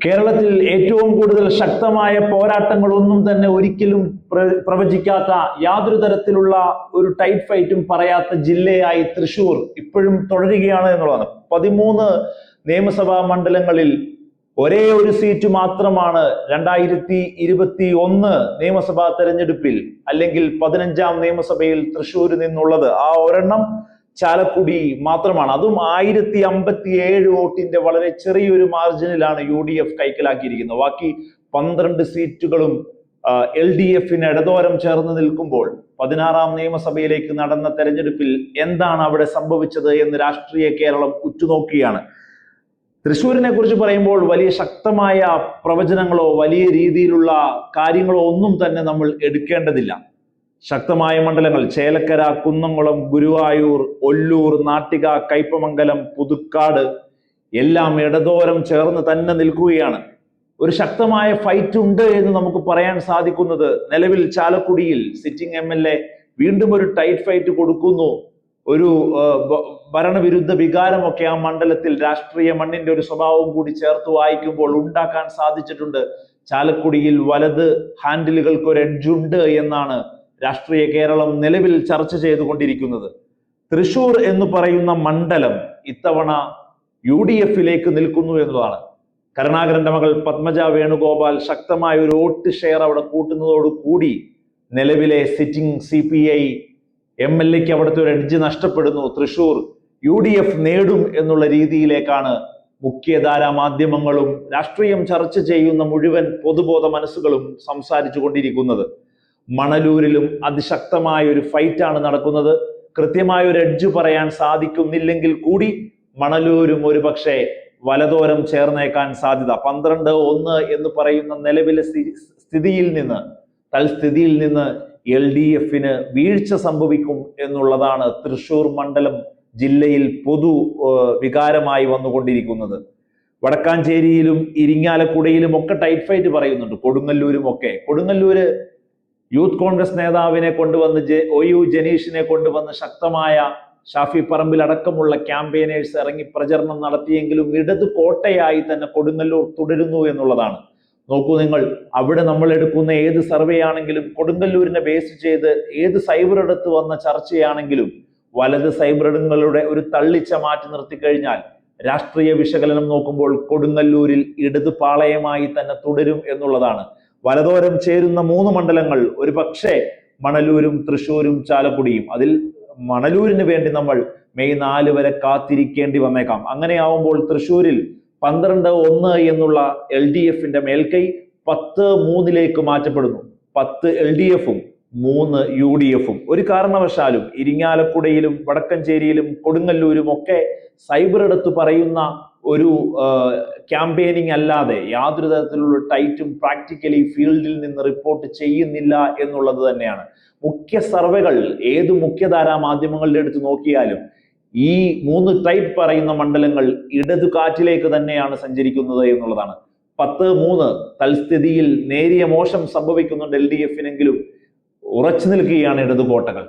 കേരളത്തിൽ ഏറ്റവും കൂടുതൽ ശക്തമായ പോരാട്ടങ്ങളൊന്നും തന്നെ ഒരിക്കലും പ്രവചിക്കാത്ത യാതൊരു തരത്തിലുള്ള ഒരു ടൈറ്റ് ഫൈറ്റും പറയാത്ത ജില്ലയായി തൃശ്ശൂർ ഇപ്പോഴും തുടരുകയാണ് എന്നുള്ളതാണ്. 13 നിയമസഭാ മണ്ഡലങ്ങളിൽ ഒരേ ഒരു സീറ്റ് മാത്രമാണ് 2021 നിയമസഭാ തെരഞ്ഞെടുപ്പിൽ അല്ലെങ്കിൽ 15ാം നിയമസഭയിൽ തൃശ്ശൂരിൽ നിന്നുള്ളത്. ആ ഒരെണ്ണം ചാലക്കുടി മാത്രമാണ്. അതും 1057 വോട്ടിന്റെ വളരെ ചെറിയൊരു മാർജിനിലാണ് UDF കൈക്കലാക്കിയിരിക്കുന്നത്. ബാക്കി 12 സീറ്റുകളും LDFന് ഇടതോരം ചേർന്ന് നിൽക്കുമ്പോൾ 16ാം നിയമസഭയിലേക്ക് നടന്ന തെരഞ്ഞെടുപ്പിൽ എന്താണ് അവിടെ സംഭവിച്ചത് എന്ന് രാഷ്ട്രീയ കേരളം ഉറ്റുനോക്കുകയാണ്. തൃശ്ശൂരിനെ കുറിച്ച് പറയുമ്പോൾ വലിയ ശക്തമായ പ്രവചനങ്ങളോ വലിയ രീതിയിലുള്ള കാര്യങ്ങളോ ഒന്നും തന്നെ നമ്മൾ എടുക്കേണ്ടതില്ല. ശക്തമായ മണ്ഡലങ്ങൾ ചേലക്കര, കുന്നംകുളം, ഗുരുവായൂർ, ഒല്ലൂർ, നാട്ടിക, കയ്പമംഗലം, പുതുക്കാട് എല്ലാം ഇടതോരം ചേർന്ന് തന്നെ നിൽക്കുകയാണ്. ഒരു ശക്തമായ ഫൈറ്റ് ഉണ്ട് എന്ന് നമുക്ക് പറയാൻ സാധിക്കുന്നത് നിലവിൽ ചാലക്കുടിയിൽ സിറ്റിംഗ് MLA വീണ്ടും ഒരു ടൈറ്റ് ഫൈറ്റ് കൊടുക്കുന്നു. ഒരു ഭരണവിരുദ്ധ വികാരമൊക്കെ ആ മണ്ഡലത്തിൽ രാഷ്ട്രീയ മണ്ണിന്റെ ഒരു സ്വഭാവം കൂടി ചേർത്ത് വായിക്കുമ്പോൾ ഉണ്ടാക്കാൻ സാധിച്ചിട്ടുണ്ട്. ചാലക്കുടിയിൽ വലത് ഹാൻഡിലുകൾക്ക് ഒരു എഡ്ജുണ്ട് എന്നാണ് രാഷ്ട്രീയ കേരളം നിലവിൽ ചർച്ച ചെയ്തുകൊണ്ടിരിക്കുന്നത്. തൃശ്ശൂർ എന്ന് പറയുന്ന മണ്ഡലം ഇത്തവണ UDFിലേക്ക് നിൽക്കുന്നു എന്നതാണ്. കരുണാകരന്റെ മകൾ പത്മജ വേണുഗോപാൽ ശക്തമായ ഒരു വോട്ട് ഷെയർ അവിടെ കൂട്ടുന്നതോടുകൂടി നിലവിലെ സിറ്റിംഗ് CPI MLAക്ക് അവിടുത്തെ ഒരു എഡ്ജ് നഷ്ടപ്പെടുന്നു. തൃശ്ശൂർ UDF നേടും എന്നുള്ള രീതിയിലേക്കാണ് മുഖ്യധാരാ മാധ്യമങ്ങളും രാഷ്ട്രീയം ചർച്ച ചെയ്യുന്ന മുഴുവൻ പൊതുബോധ മനസ്സുകളും സംസാരിച്ചു കൊണ്ടിരിക്കുന്നത്. മണലൂരിലും അതിശക്തമായ ഒരു ഫൈറ്റാണ് നടക്കുന്നത്. കൃത്യമായ ഒരു എഡ്ജ് പറയാൻ സാധിക്കുന്നില്ലെങ്കിൽ കൂടി മണലൂരും ഒരു പക്ഷേ വലതോരം ചേർന്നേക്കാൻ സാധ്യത. 12-1 എന്ന് പറയുന്ന നിലവിലെ തൽസ്ഥിതിയിൽ നിന്ന് LDFന് വീഴ്ച സംഭവിക്കും എന്നുള്ളതാണ് തൃശ്ശൂർ മണ്ഡലം ജില്ലയിൽ പൊതു വികാരമായി വന്നുകൊണ്ടിരിക്കുന്നത്. വടക്കാഞ്ചേരിയിലും ഇരിങ്ങാലക്കുടയിലും ഒക്കെ ടൈറ്റ് ഫൈറ്റ് പറയുന്നുണ്ട്. കൊടുങ്ങല്ലൂര് യൂത്ത് കോൺഗ്രസ് നേതാവിനെ കൊണ്ടുവന്ന് OU ജനീഷിനെ കൊണ്ടുവന്ന് ശക്തമായ ഷാഫി പറമ്പിൽ അടക്കമുള്ള ക്യാമ്പയിനേഴ്സ് ഇറങ്ങി പ്രചരണം നടത്തിയെങ്കിലും ഇടതു കോട്ടയായി തന്നെ കൊടുങ്ങല്ലൂർ തുടരുന്നു എന്നുള്ളതാണ്. നോക്കൂ നിങ്ങൾ, അവിടെ നമ്മൾ എടുക്കുന്ന ഏത് സർവേ ആണെങ്കിലും കൊടുങ്ങല്ലൂരിനെ ബേസ് ചെയ്ത് ഏത് സൈബർ എടുത്ത് വന്ന ചർച്ചയാണെങ്കിലും വലത് സൈബർ ഇടങ്ങളുടെ ഒരു തള്ളിച്ച മാറ്റി നിർത്തിക്കഴിഞ്ഞാൽ രാഷ്ട്രീയ വിശകലനം നോക്കുമ്പോൾ കൊടുങ്ങല്ലൂരിൽ ഇടതു പാളയമായി തന്നെ തുടരും എന്നുള്ളതാണ്. വലതോരം ചേരുന്ന 3 മണ്ഡലങ്ങൾ ഒരു പക്ഷേ മണലൂരും തൃശ്ശൂരും ചാലക്കുടിയും. അതിൽ മണലൂരിന് വേണ്ടി നമ്മൾ മെയ് 4 വരെ കാത്തിരിക്കേണ്ടി വന്നേക്കാം. അങ്ങനെയാവുമ്പോൾ തൃശ്ശൂരിൽ 12-1 എന്നുള്ള LDFന്റെ മേൽക്കൈ 10-3 മാറ്റപ്പെടുന്നു. 10 LDFും 3 UDFും. ഒരു കാരണവശാലും ഇരിങ്ങാലക്കുടയിലും വടക്കഞ്ചേരിയിലും കൊടുങ്ങല്ലൂരും ഒക്കെ സൈബർ എടുത്ത് പറയുന്ന ഒരു ക്യാമ്പയിനിങ് അല്ലാതെ യാതൊരു തരത്തിലുള്ള ടൈറ്റും പ്രാക്ടിക്കലി ഫീൽഡിൽ നിന്ന് റിപ്പോർട്ട് ചെയ്യുന്നില്ല എന്നുള്ളത് തന്നെയാണ്. മുഖ്യ സർവേകൾ ഏത് മുഖ്യധാരാ മാധ്യമങ്ങളുടെ അടുത്ത് നോക്കിയാലും ഈ 3 ടൈപ്പ് പറയുന്ന മണ്ഡലങ്ങൾ ഇടതു കാറ്റിലേക്ക് തന്നെയാണ് സഞ്ചരിക്കുന്നത് എന്നുള്ളതാണ്. 10-3 തൽസ്ഥിതിയിൽ നേരിയ മോശം സംഭവിക്കുന്നുണ്ട് LDFനെങ്കിലും ഉറച്ചു നിൽക്കുകയാണ് ഇടതു കോട്ടകൾ.